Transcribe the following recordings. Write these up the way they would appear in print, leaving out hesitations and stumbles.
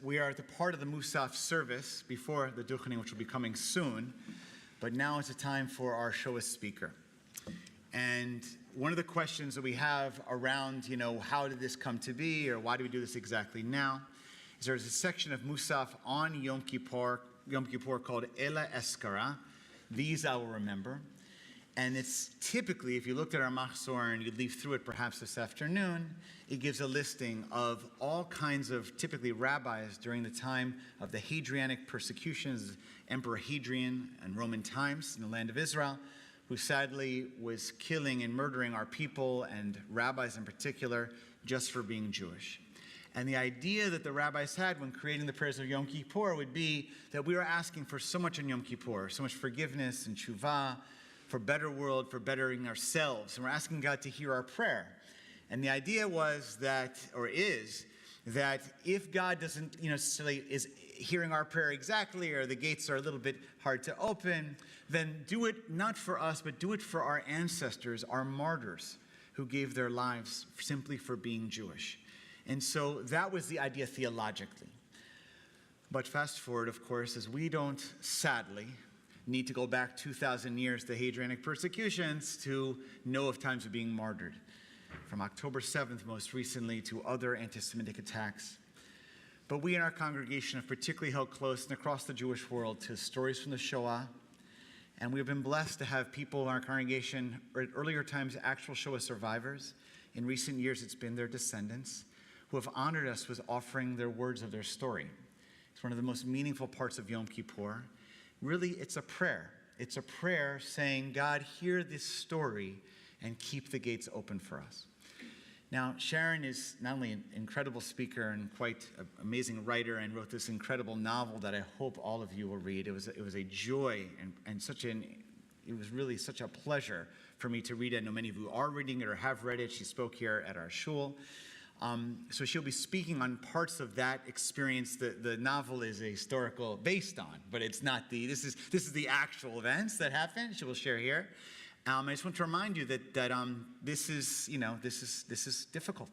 We are at the part of the Musaf service before the Duchening, which will be coming soon, but now is the time for our Shoah speaker. And one of the questions that we have around, how did this come to be, or why do we do this exactly now, is there's a section of Musaf on Yom Kippur called Ela Eskara, These I Will Remember. And it's typically, if you looked at our Machzor and you'd leaf through it perhaps this afternoon, it gives a listing of all kinds of typically rabbis during the time of the Hadrianic persecutions, Emperor Hadrian and Roman times in the land of Israel, who sadly was killing and murdering our people and rabbis in particular just for being Jewish. And the idea that the rabbis had when creating the prayers of Yom Kippur would be that we were asking for so much in Yom Kippur, so much forgiveness and tshuva, for a better world, for bettering ourselves. And we're asking God to hear our prayer. And the idea was that, or is, that if God doesn't, necessarily is hearing our prayer exactly, or the gates are a little bit hard to open, then do it not for us, but do it for our ancestors, our martyrs, who gave their lives simply for being Jewish. And so that was the idea theologically. But fast forward, of course, as we don't, sadly, need to go back 2,000 years to Hadrianic persecutions to know of times of being martyred. From October 7th, most recently, to other anti-Semitic attacks. But we in our congregation have particularly held close and across the Jewish world to stories from the Shoah. And we've been blessed to have people in our congregation, or at earlier times, actual Shoah survivors. In recent years, it's been their descendants who have honored us with offering their words of their story. It's one of the most meaningful parts of Yom Kippur. Really, it's a prayer. It's a prayer saying, God, hear this story and keep the gates open for us. Now, Sharon is not only an incredible speaker and quite an amazing writer, and wrote this incredible novel that I hope all of you will read. It was a joy and it was really such a pleasure for me to read it. I know many of you are reading it or have read it. She spoke here at our shul. So she'll be speaking on parts of that experience that the novel is a historical based on, but it's not this is the actual events that happened. She will share here. I just want to remind you that this is difficult.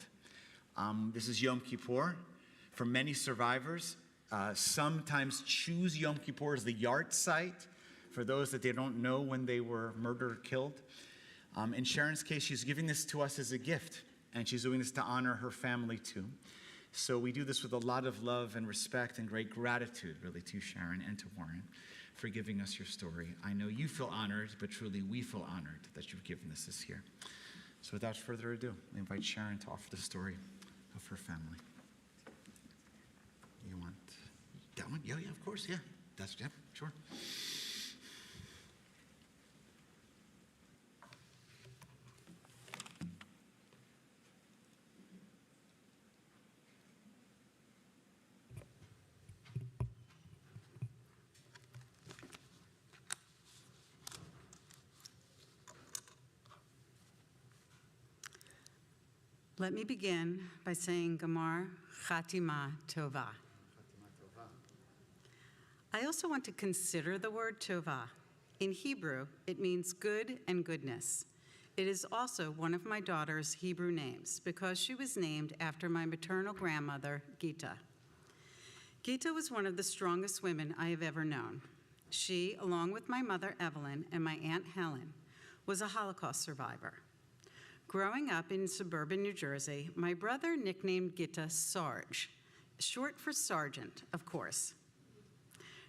This is Yom Kippur. For many survivors, sometimes choose Yom Kippur as the yard site for those that they don't know when they were murdered or killed. In Sharon's case, she's giving this to us as a gift. And she's doing this to honor her family too. So we do this with a lot of love and respect and great gratitude, really, to Sharon and to Warren for giving us your story. I know you feel honored, but truly we feel honored that you've given us this here. So without further ado, I invite Sharon to offer the story of her family. You want that one? Yeah, of course, yeah. Sure. Let me begin by saying Gamar Chatima Tova. I also want to consider the word Tova. In Hebrew, it means good and goodness. It is also one of my daughter's Hebrew names because she was named after my maternal grandmother, Gita. Gita was one of the strongest women I have ever known. She, along with my mother, Evelyn, and my Aunt Helen, was a Holocaust survivor. Growing up in suburban New Jersey, my brother nicknamed Gita Sarge, short for sergeant, of course.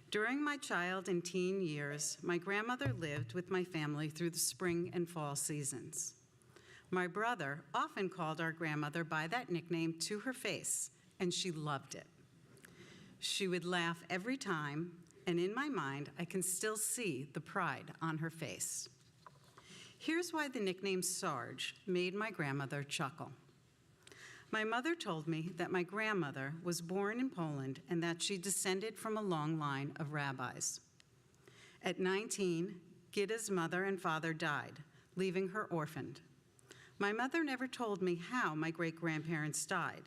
During my child and teen years, my grandmother lived with my family through the spring and fall seasons. My brother often called our grandmother by that nickname to her face, and she loved it. She would laugh every time, and in my mind, I can still see the pride on her face. Here's why the nickname Sarge made my grandmother chuckle. My mother told me that my grandmother was born in Poland and that she descended from a long line of rabbis. At 19, Gita's mother and father died, leaving her orphaned. My mother never told me how my great-grandparents died,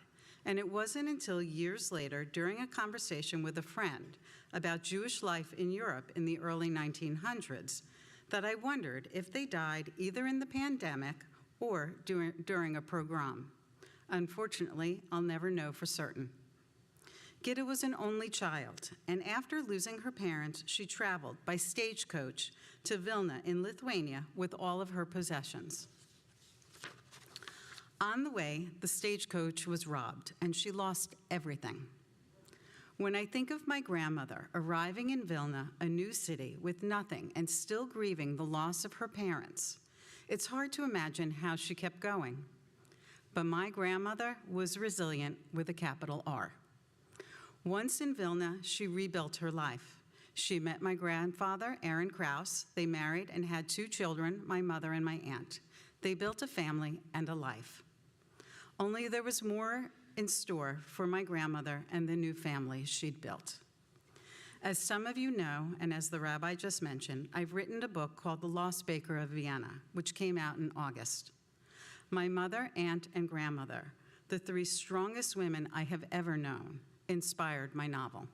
and it wasn't until years later, during a conversation with a friend about Jewish life in Europe in the early 1900s, that I wondered if they died either in the pandemic or during a pogrom. Unfortunately, I'll never know for certain. Gitta was an only child, and after losing her parents, she traveled by stagecoach to Vilna in Lithuania with all of her possessions. On the way, the stagecoach was robbed, and she lost everything. When I think of my grandmother arriving in Vilna, a new city, with nothing and still grieving the loss of her parents, it's hard to imagine how she kept going. But my grandmother was resilient with a capital R. Once in Vilna, she rebuilt her life. She met my grandfather, Aaron Krause. They married and had 2 children, my mother and my aunt. They built a family and a life. Only there was more in store for my grandmother and the new family she'd built. As some of you know, and as the rabbi just mentioned, I've written a book called The Lost Baker of Vienna, which came out in August. My mother, aunt, and grandmother, the 3 strongest women I have ever known, inspired my novel.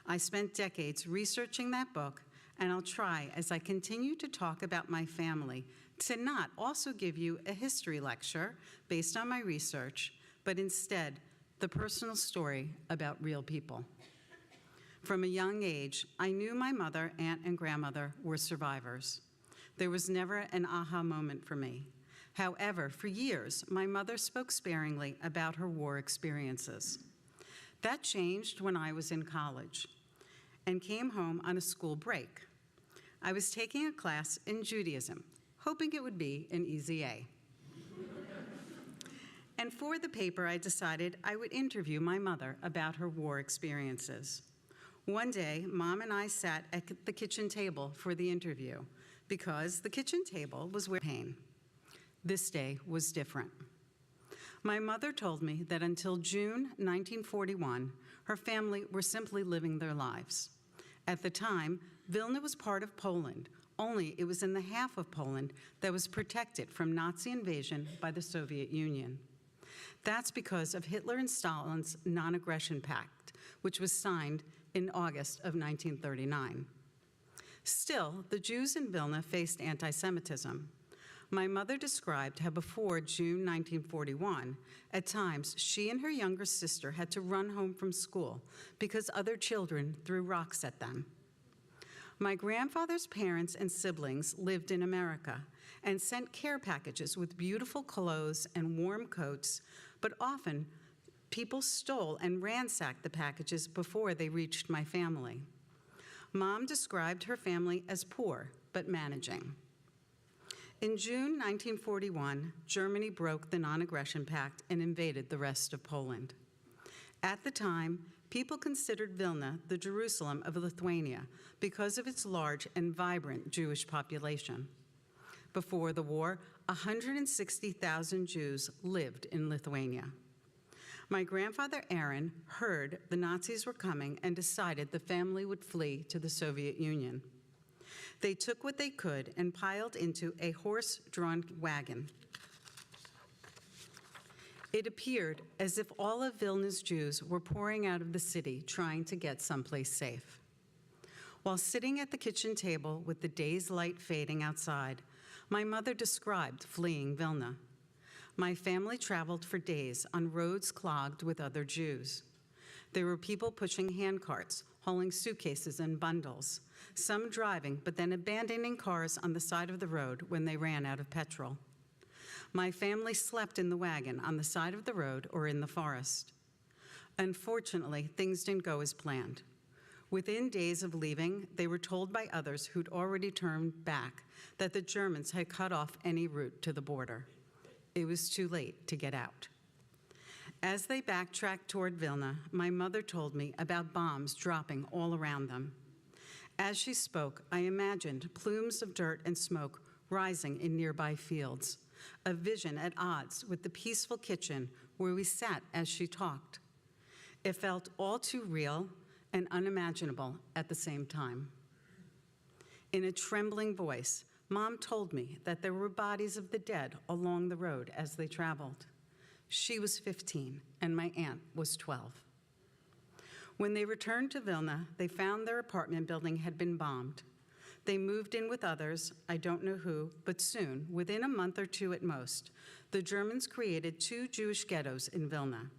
I spent decades researching that book, and I'll try, as I continue to talk about my family, to not also give you a history lecture based on my research, but instead the personal story about real people. From a young age, I knew my mother, aunt, and grandmother were survivors. There was never an aha moment for me. However, for years, my mother spoke sparingly about her war experiences. That changed when I was in college and came home on a school break. I was taking a class in Judaism, hoping it would be an easy A. And for the paper, I decided I would interview my mother about her war experiences. One day, Mom and I sat at the kitchen table for the interview because the kitchen table was where pain. This day was different. My mother told me that until June 1941, her family were simply living their lives. At the time, Vilna was part of Poland, only it was in the half of Poland that was protected from Nazi invasion by the Soviet Union. That's because of Hitler and Stalin's non-aggression pact, which was signed in August of 1939. Still, the Jews in Vilna faced anti-Semitism. My mother described how before June 1941, at times she and her younger sister had to run home from school because other children threw rocks at them. My grandfather's parents and siblings lived in America and sent care packages with beautiful clothes and warm coats, but often people stole and ransacked the packages before they reached my family. Mom described her family as poor, but managing. In June 1941, Germany broke the non-aggression pact and invaded the rest of Poland. At the time, people considered Vilna the Jerusalem of Lithuania because of its large and vibrant Jewish population. Before the war, 160,000 Jews lived in Lithuania. My grandfather, Aaron, heard the Nazis were coming and decided the family would flee to the Soviet Union. They took what they could and piled into a horse-drawn wagon. It appeared as if all of Vilna's Jews were pouring out of the city trying to get someplace safe. While sitting at the kitchen table with the day's light fading outside, my mother described fleeing Vilna. My family traveled for days on roads clogged with other Jews. There were people pushing handcarts, hauling suitcases and bundles, some driving but then abandoning cars on the side of the road when they ran out of petrol. My family slept in the wagon on the side of the road or in the forest. Unfortunately, things didn't go as planned. Within days of leaving, they were told by others who'd already turned back that the Germans had cut off any route to the border. It was too late to get out. As they backtracked toward Vilna, my mother told me about bombs dropping all around them. As she spoke, I imagined plumes of dirt and smoke rising in nearby fields, a vision at odds with the peaceful kitchen where we sat as she talked. It felt all too real and unimaginable at the same time. In a trembling voice, Mom told me that there were bodies of the dead along the road as they traveled. She was 15, and my aunt was 12. When they returned to Vilna, they found their apartment building had been bombed. They moved in with others, I don't know who, but soon, within a month or two at most, the Germans created 2 Jewish ghettos in Vilna.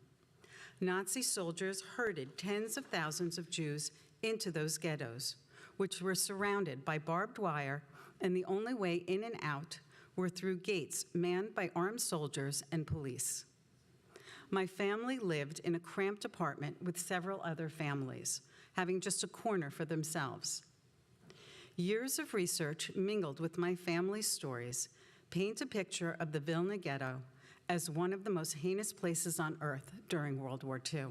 Nazi soldiers herded tens of thousands of Jews into those ghettos, which were surrounded by barbed wire, and the only way in and out were through gates manned by armed soldiers and police. My family lived in a cramped apartment with several other families, having just a corner for themselves. Years of research mingled with my family's stories paint a picture of the Vilna Ghetto as one of the most heinous places on earth during World War II.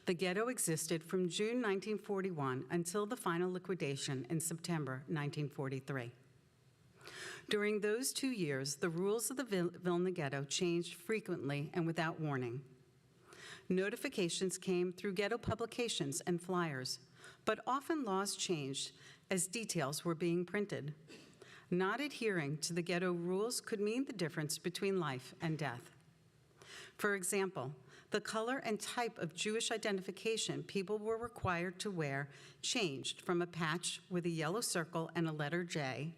The ghetto existed from June 1941 until the final liquidation in September 1943. During those 2 years, the rules of the Vilna Ghetto changed frequently and without warning. Notifications came through ghetto publications and flyers, but often laws changed as details were being printed. Not adhering to the ghetto rules could mean the difference between life and death. For example, the color and type of Jewish identification people were required to wear changed from a patch with a yellow circle and a letter J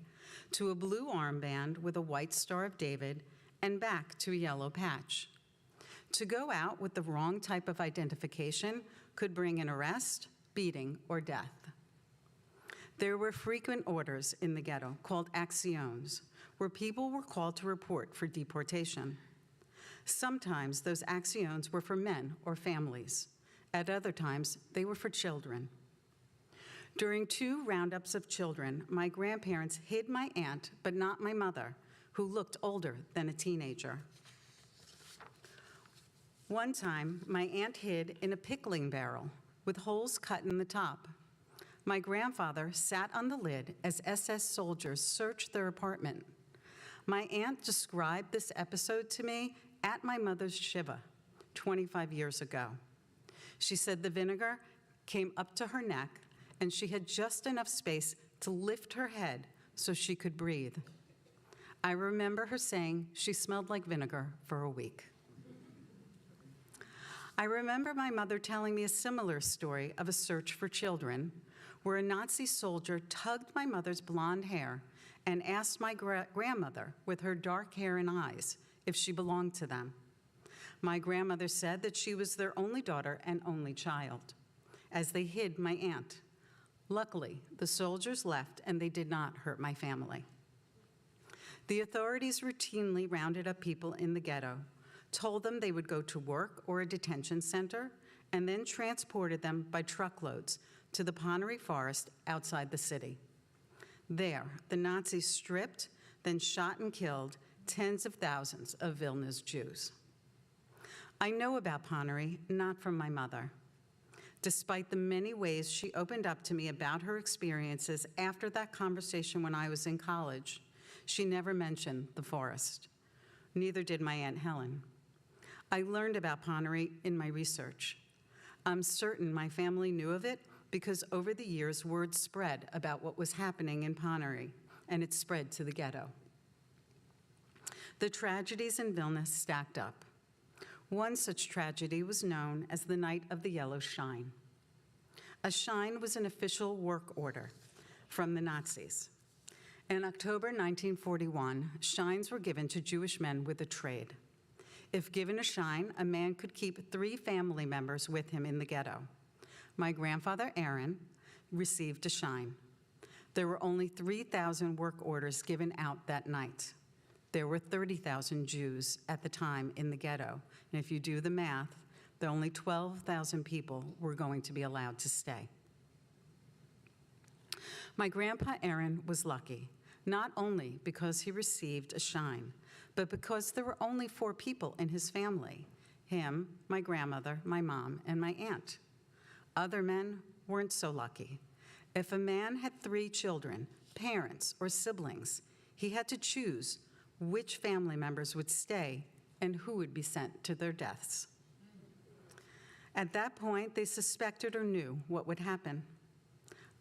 to a blue armband with a white Star of David and back to a yellow patch. To go out with the wrong type of identification could bring an arrest, beating, or death. There were frequent orders in the ghetto called actions, where people were called to report for deportation. Sometimes those actions were for men or families. At other times, they were for children. During 2 roundups of children, my grandparents hid my aunt, but not my mother, who looked older than a teenager. One time, my aunt hid in a pickling barrel with holes cut in the top. My grandfather sat on the lid as SS soldiers searched their apartment. My aunt described this episode to me at my mother's shiva 25 years ago. She said the vinegar came up to her neck and she had just enough space to lift her head so she could breathe. I remember her saying she smelled like vinegar for a week. I remember my mother telling me a similar story of a search for children where a Nazi soldier tugged my mother's blonde hair and asked my grandmother, with her dark hair and eyes, if she belonged to them. My grandmother said that she was their only daughter and only child, as they hid my aunt. Luckily, the soldiers left and they did not hurt my family. The authorities routinely rounded up people in the ghetto, told them they would go to work or a detention center, and then transported them by truckloads to the Ponnery Forest outside the city. There, the Nazis stripped, then shot and killed tens of thousands of Vilna's Jews. I know about Ponnery not from my mother. Despite the many ways she opened up to me about her experiences after that conversation when I was in college, she never mentioned the forest. Neither did my Aunt Helen. I learned about Ponnery in my research. I'm certain my family knew of it because over the years, word spread about what was happening in Ponnery, and it spread to the ghetto. The tragedies in Vilna stacked up. One such tragedy was known as the Night of the Yellow Shine. A shine was an official work order from the Nazis. In October 1941, shines were given to Jewish men with a trade. If given a shine, a man could keep 3 family members with him in the ghetto. My grandfather, Aaron, received a shine. There were only 3,000 work orders given out that night. There were 30,000 Jews at the time in the ghetto, and if you do the math, there only 12,000 people were going to be allowed to stay. My grandpa, Aaron, was lucky, not only because he received a shine, but because there were only 4 people in his family: him, my grandmother, my mom, and my aunt. Other men weren't so lucky. If a man had 3 children, parents, or siblings, he had to choose which family members would stay and who would be sent to their deaths. At that point, they suspected or knew what would happen.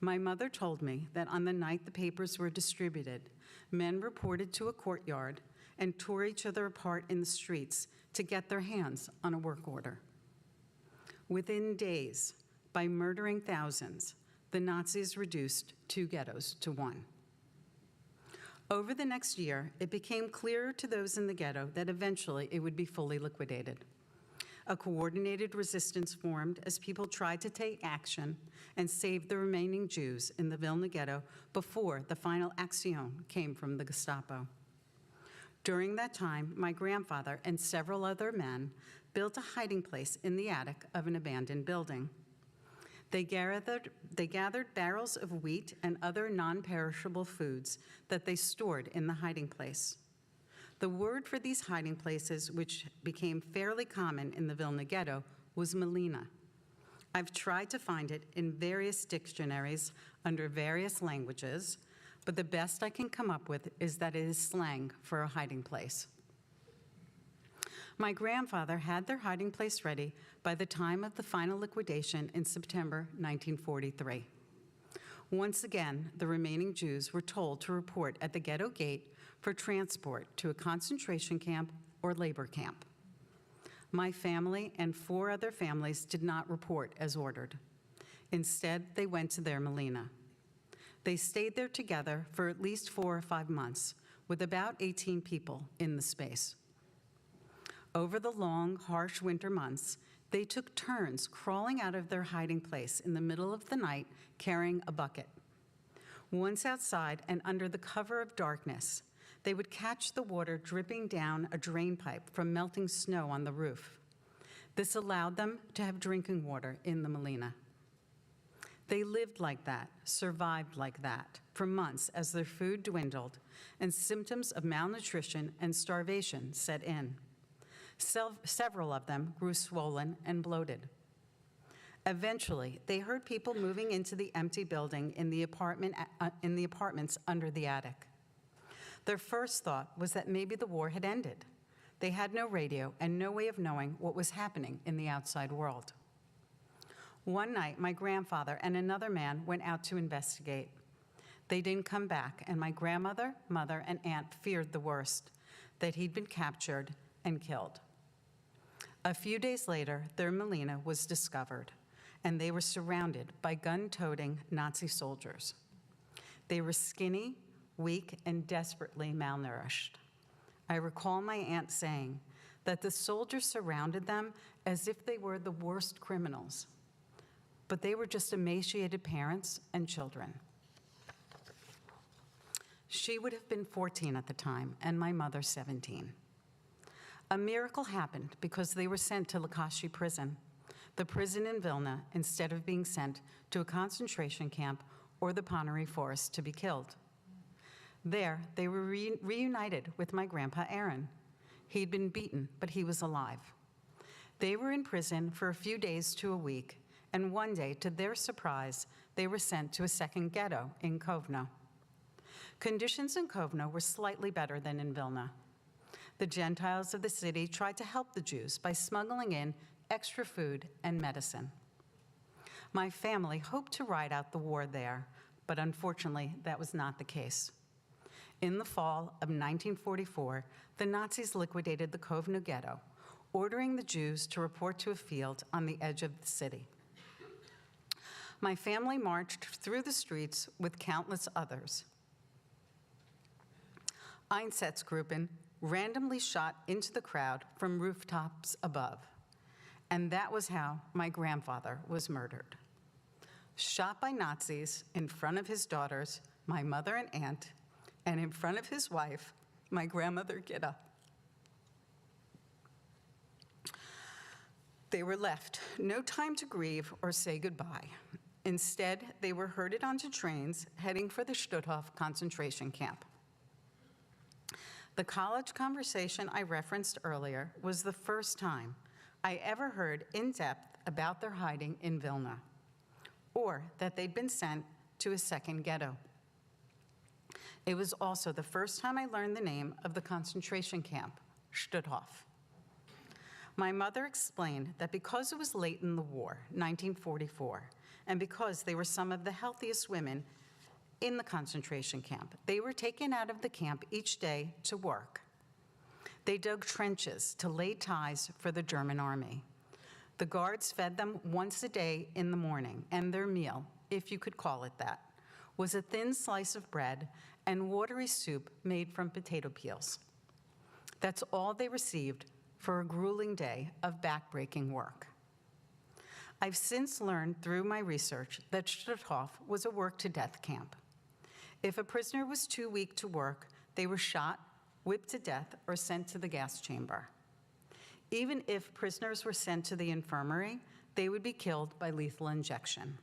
My mother told me that on the night the papers were distributed, men reported to a courtyard and tore each other apart in the streets to get their hands on a work order. Within days, by murdering thousands, the Nazis reduced 2 ghettos to 1. Over the next year, it became clearer to those in the ghetto that eventually it would be fully liquidated. A coordinated resistance formed as people tried to take action and save the remaining Jews in the Vilna Ghetto before the final action came from the Gestapo. During that time, my grandfather and several other men built a hiding place in the attic of an abandoned building. They gathered barrels of wheat and other non-perishable foods that they stored in the hiding place. The word for these hiding places, which became fairly common in the Vilna Ghetto, was Melina. I've tried to find it in various dictionaries under various languages, but the best I can come up with is that it is slang for a hiding place. My grandfather had their hiding place ready by the time of the final liquidation in September 1943. Once again, the remaining Jews were told to report at the ghetto gate for transport to a concentration camp or labor camp. My family and 4 other families did not report as ordered. Instead, they went to their Melina. They stayed there together for at least 4 or 5 months, with about 18 people in the space. Over the long, harsh winter months, they took turns crawling out of their hiding place in the middle of the night carrying a bucket. Once outside and under the cover of darkness, they would catch the water dripping down a drain pipe from melting snow on the roof. This allowed them to have drinking water in the Melina. They lived like that, survived like that, for months as their food dwindled and symptoms of malnutrition and starvation set in. Several of them grew swollen and bloated. Eventually, they heard people moving into the empty building in the apartments under the attic. Their first thought was that maybe the war had ended. They had no radio and no way of knowing what was happening in the outside world. One night, my grandfather and another man went out to investigate. They didn't come back, and my grandmother, mother, and aunt feared the worst, that he'd been captured and killed. A few days later, their Melina was discovered, and they were surrounded by gun-toting Nazi soldiers. They were skinny, weak, and desperately malnourished. I recall my aunt saying that the soldiers surrounded them as if they were the worst criminals, but they were just emaciated parents and children. She would have been 14 at the time, and my mother 17. A miracle happened because they were sent to Lakashi prison, the prison in Vilna, instead of being sent to a concentration camp or the Ponary Forest to be killed. There, they were reunited with my grandpa Aaron. He'd been beaten, but he was alive. They were in prison for a few days to a week, and one day, to their surprise, they were sent to a second ghetto in Kovno. Conditions in Kovno were slightly better than in Vilna. The Gentiles of the city tried to help the Jews by smuggling in extra food and medicine. My family hoped to ride out the war there, but unfortunately, that was not the case. In the fall of 1944, the Nazis liquidated the Kovno ghetto, ordering the Jews to report to a field on the edge of the city. My family marched through the streets with countless others. Einsatzgruppen randomly shot into the crowd from rooftops above, and that was how my grandfather was murdered. Shot by Nazis in front of his daughters, my mother and aunt, and in front of his wife, my grandmother Gitta. They were left no time to grieve or say goodbye. Instead, they were herded onto trains heading for the Stutthof concentration camp. The college conversation I referenced earlier was the first time I ever heard in depth about their hiding in Vilna, or that they'd been sent to a second ghetto. It was also the first time I learned the name of the concentration camp, Stutthof. My mother explained that because it was late in the war, 1944, and because they were some of the healthiest women in the concentration camp, they were taken out of the camp each day to work. They dug trenches to lay ties for the German army. The guards fed them once a day in the morning, and their meal, if you could call it that, was a thin slice of bread and watery soup made from potato peels. That's all they received for a grueling day of backbreaking work. I've since learned through my research that Stutthof was a work-to-death camp. If a prisoner was too weak to work, they were shot, whipped to death, or sent to the gas chamber. Even if prisoners were sent to the infirmary, they would be killed by lethal injection.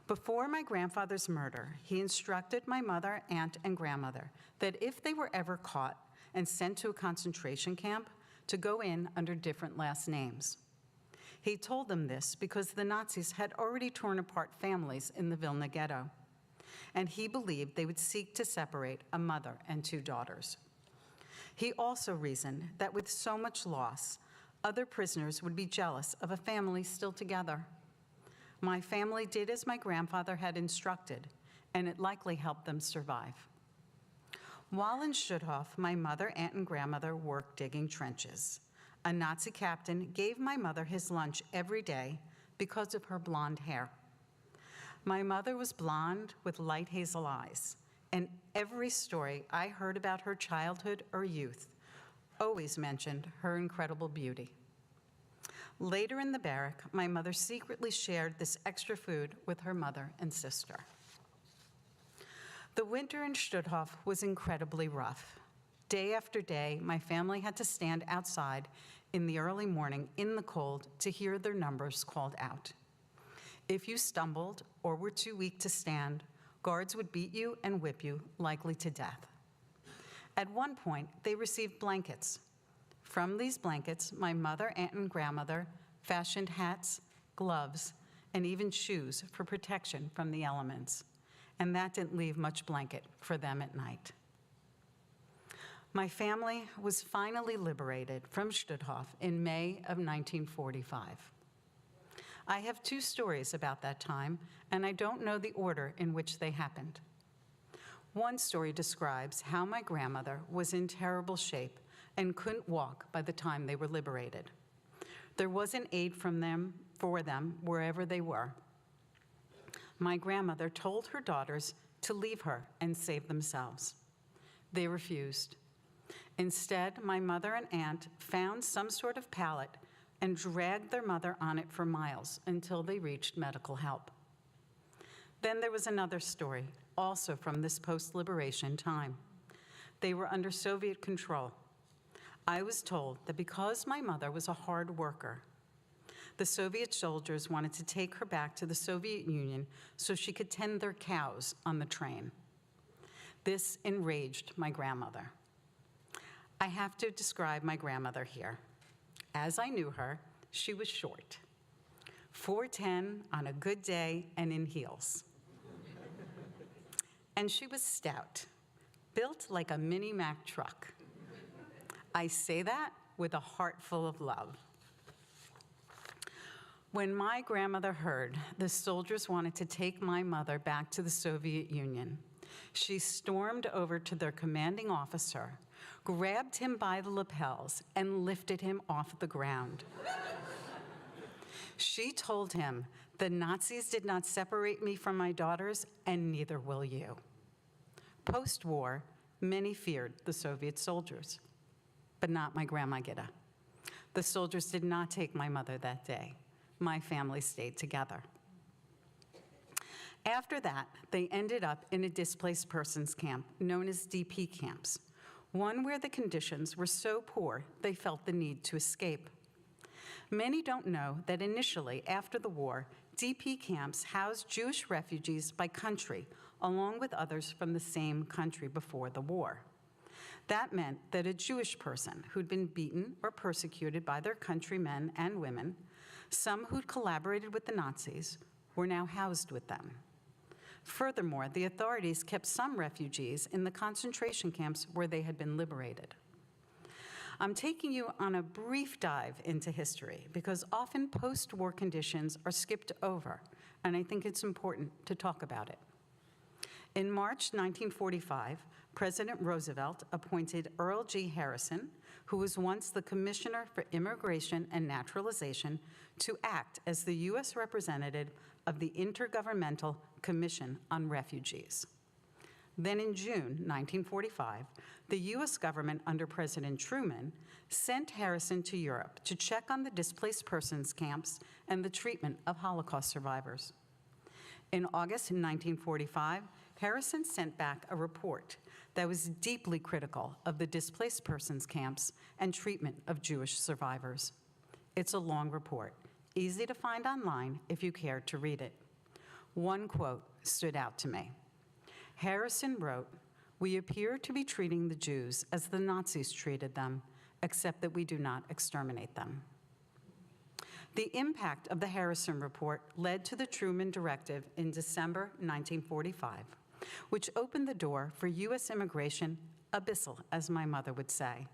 Before my grandfather's murder, he instructed my mother, aunt, and grandmother that if they were ever caught and sent to a concentration camp, to go in under different last names. He told them this because the Nazis had already torn apart families in the Vilna ghetto, and he believed they would seek to separate a mother and two daughters. He also reasoned that with so much loss, other prisoners would be jealous of a family still together. My family did as my grandfather had instructed, and it likely helped them survive. While in Stutthof, my mother, aunt, and grandmother worked digging trenches. A Nazi captain gave my mother his lunch every day because of her blonde hair. My mother was blonde with light hazel eyes, and every story I heard about her childhood or youth always mentioned her incredible beauty. Later in the barrack, my mother secretly shared this extra food with her mother and sister. The winter in Stutthof was incredibly rough. Day after day, my family had to stand outside in the early morning in the cold to hear their numbers called out. If you stumbled or were too weak to stand, guards would beat you and whip you, likely to death. At one point, they received blankets. From these blankets, my mother, aunt, and grandmother fashioned hats, gloves, and even shoes for protection from the elements. And that didn't leave much blanket for them at night. My family was finally liberated from Stutthof in May of 1945. I have two stories about that time, and I don't know the order in which they happened. One story describes how my grandmother was in terrible shape and couldn't walk by the time they were liberated. There wasn't aid from them for them wherever they were. My grandmother told her daughters to leave her and save themselves. They refused. Instead, my mother and aunt found some sort of pallet and dragged their mother on it for miles until they reached medical help. Then there was another story, also from this post-liberation time. They were under Soviet control. I was told that because my mother was a hard worker, the Soviet soldiers wanted to take her back to the Soviet Union so she could tend their cows on the train. This enraged my grandmother. I have to describe my grandmother here. As I knew her, she was short, 4'10" on a good day and in heels. And she was stout, built like a mini Mack truck. I say that with a heart full of love. When my grandmother heard the soldiers wanted to take my mother back to the Soviet Union, she stormed over to their commanding officer, grabbed him by the lapels, and lifted him off the ground. She told him, "The Nazis did not separate me from my daughters, and neither will you." Post-war, many feared the Soviet soldiers, but not my grandma Gitta. The soldiers did not take my mother that day. My family stayed together. After that, they ended up in a displaced persons camp known as DP camps, one where the conditions were so poor they felt the need to escape. Many don't know that initially, after the war, DP camps housed Jewish refugees by country, along with others from the same country before the war. That meant that a Jewish person who'd been beaten or persecuted by their countrymen and women, some who'd collaborated with the Nazis, were now housed with them. Furthermore, the authorities kept some refugees in the concentration camps where they had been liberated. I'm taking you on a brief dive into history because often post-war conditions are skipped over, and I think it's important to talk about it. In March 1945, President Roosevelt appointed Earl G. Harrison, who was once the Commissioner for Immigration and Naturalization, to act as the U.S. representative of the Intergovernmental Commission on Refugees. Then in June 1945, the U.S. government under President Truman sent Harrison to Europe to check on the displaced persons camps and the treatment of Holocaust survivors. In August 1945, Harrison sent back a report that was deeply critical of the displaced persons camps and treatment of Jewish survivors. It's a long report, easy to find online if you care to read it. One quote stood out to me. Harrison wrote, "We appear to be treating the Jews as the Nazis treated them, except that we do not exterminate them." The impact of the Harrison Report led to the Truman Directive in December 1945, which opened the door for U.S. immigration, abyssal, as my mother would say,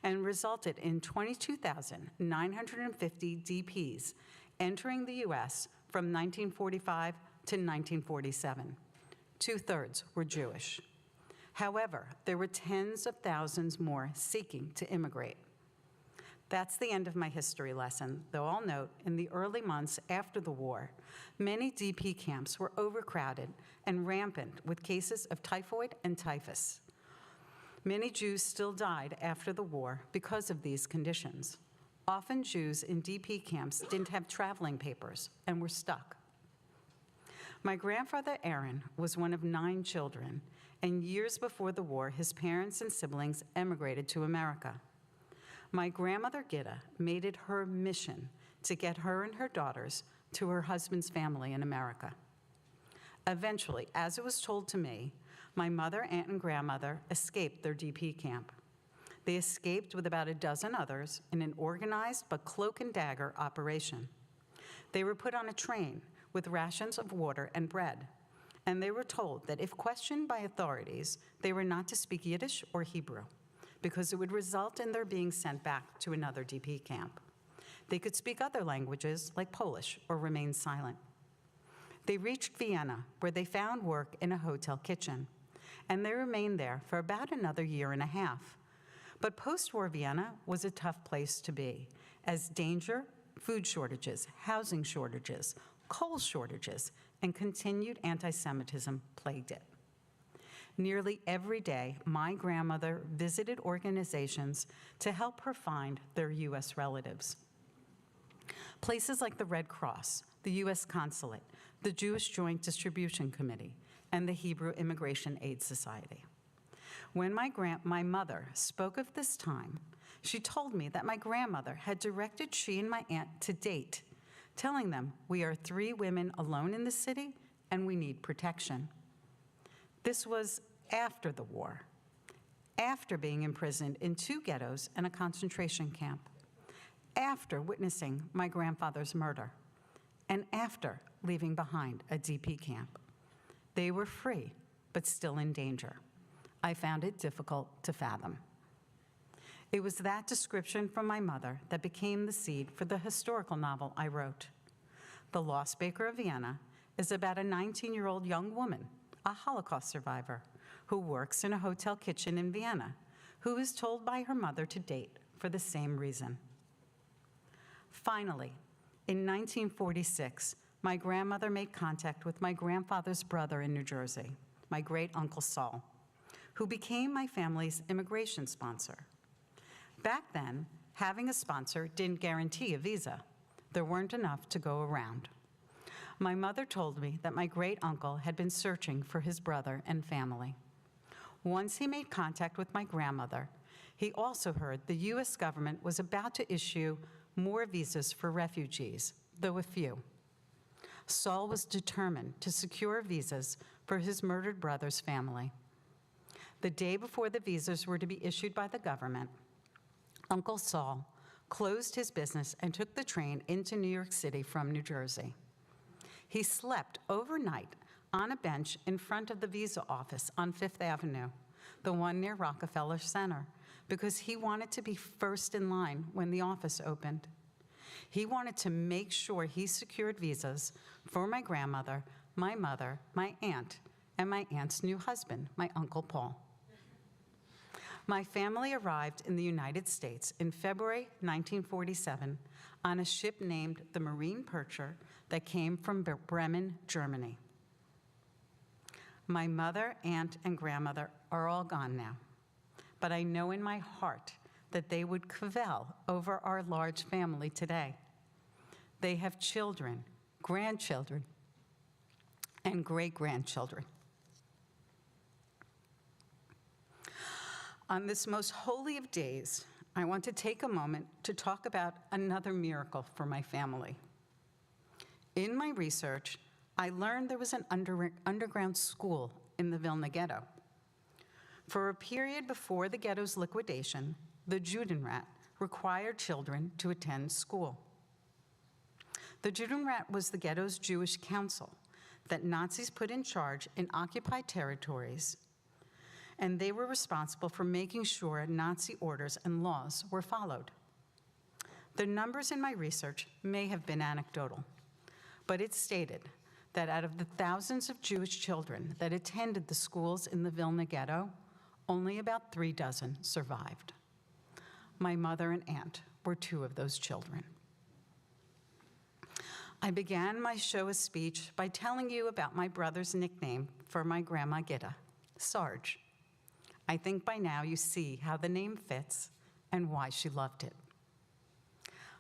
and resulted in 22,950 DPs entering the U.S. from 1945 to 1947. Two-thirds were Jewish. However, there were tens of thousands more seeking to immigrate. That's the end of my history lesson, though I'll note in the early months after the war, many DP camps were overcrowded and rampant with cases of typhoid and typhus. Many Jews still died after the war because of these conditions. Often Jews in DP camps didn't have traveling papers and were stuck. My grandfather, Aaron, was one of 9 children, and years before the war, his parents and siblings emigrated to America. My grandmother, Gitta, made it her mission to get her and her daughters to her husband's family in America. Eventually, as it was told to me, my mother, aunt, and grandmother escaped their DP camp. They escaped with about a dozen others in an organized but cloak and dagger operation. They were put on a train with rations of water and bread, and they were told that if questioned by authorities, they were not to speak Yiddish or Hebrew, because it would result in their being sent back to another DP camp. They could speak other languages, like Polish, or remain silent. They reached Vienna, where they found work in a hotel kitchen, and they remained there for about another year and a half. But post-war Vienna was a tough place to be, as danger, food shortages, housing shortages, coal shortages, and continued anti-Semitism plagued it. Nearly every day, my grandmother visited organizations to help her find their U.S. relatives. Places like the Red Cross, the U.S. Consulate, the Jewish Joint Distribution Committee, and the Hebrew Immigration Aid Society. When my mother spoke of this time, she told me that my grandmother had directed she and my aunt to date, telling them, "We are 3 women alone in the city, and we need protection." This was after the war, after being imprisoned in 2 ghettos and a concentration camp, after witnessing my grandfather's murder, and after leaving behind a DP camp. They were free, but still in danger. I found it difficult to fathom. It was that description from my mother that became the seed for the historical novel I wrote. The Lost Baker of Vienna is about a 19-year-old young woman, a Holocaust survivor, who works in a hotel kitchen in Vienna, who is told by her mother to date for the same reason. Finally, in 1946, my grandmother made contact with my grandfather's brother in New Jersey, my great-uncle Saul, who became my family's immigration sponsor. Back then, having a sponsor didn't guarantee a visa. There weren't enough to go around. My mother told me that my great-uncle had been searching for his brother and family. Once he made contact with my grandmother, he also heard the U.S. government was about to issue more visas for refugees, though a few. Saul was determined to secure visas for his murdered brother's family. The day before the visas were to be issued by the government, Uncle Saul closed his business and took the train into New York City from New Jersey. He slept overnight on a bench in front of the visa office on Fifth Avenue, the one near Rockefeller Center, because he wanted to be first in line when the office opened. He wanted to make sure he secured visas for my grandmother, my mother, my aunt, and my aunt's new husband, my Uncle Paul. My family arrived in the United States in February 1947 on a ship named the Marine Percher that came from Bremen, Germany. My mother, aunt, and grandmother are all gone now, but I know in my heart that they would cavil over our large family today. They have children, grandchildren, and great-grandchildren. On this most holy of days, I want to take a moment to talk about another miracle for my family. In my research, I learned there was an underground school in the Vilna ghetto. For a period before the ghetto's liquidation, the Judenrat required children to attend school. The Judenrat was the ghetto's Jewish council that Nazis put in charge in occupied territories, and they were responsible for making sure Nazi orders and laws were followed. The numbers in my research may have been anecdotal, but it stated that out of the thousands of Jewish children that attended the schools in the Vilna ghetto, only about 3 dozen survived. My mother and aunt were 2 of those children. I began my Shoah speech by telling you about my brother's nickname for my grandma Gitta, Sarge. I think by now you see how the name fits and why she loved it.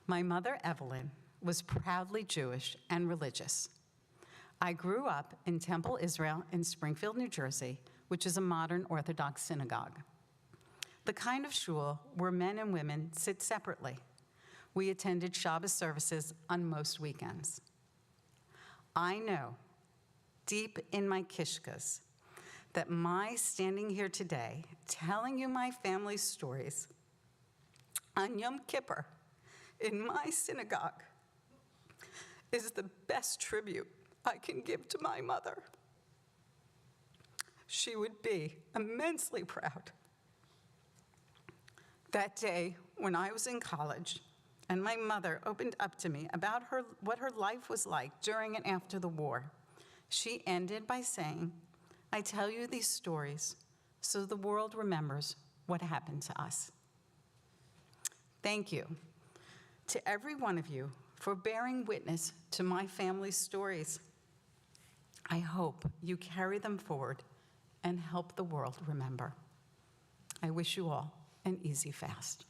My mother, Evelyn, was proudly Jewish and religious. I grew up in Temple Israel in Springfield, New Jersey, which is a modern Orthodox synagogue. The kind of shul where men and women sit separately. We attended Shabbos services on most weekends. I know, deep in my kishkas, that my standing here today, telling you my family's stories on Yom Kippur in my synagogue is the best tribute I can give to my mother. She would be immensely proud. That day, when I was in college, and my mother opened up to me about what her life was like during and after the war, she ended by saying, "I tell you these stories so the world remembers what happened to us." Thank you to every one of you for bearing witness to my family's stories. I hope you carry them forward and help the world remember. I wish you all an easy fast.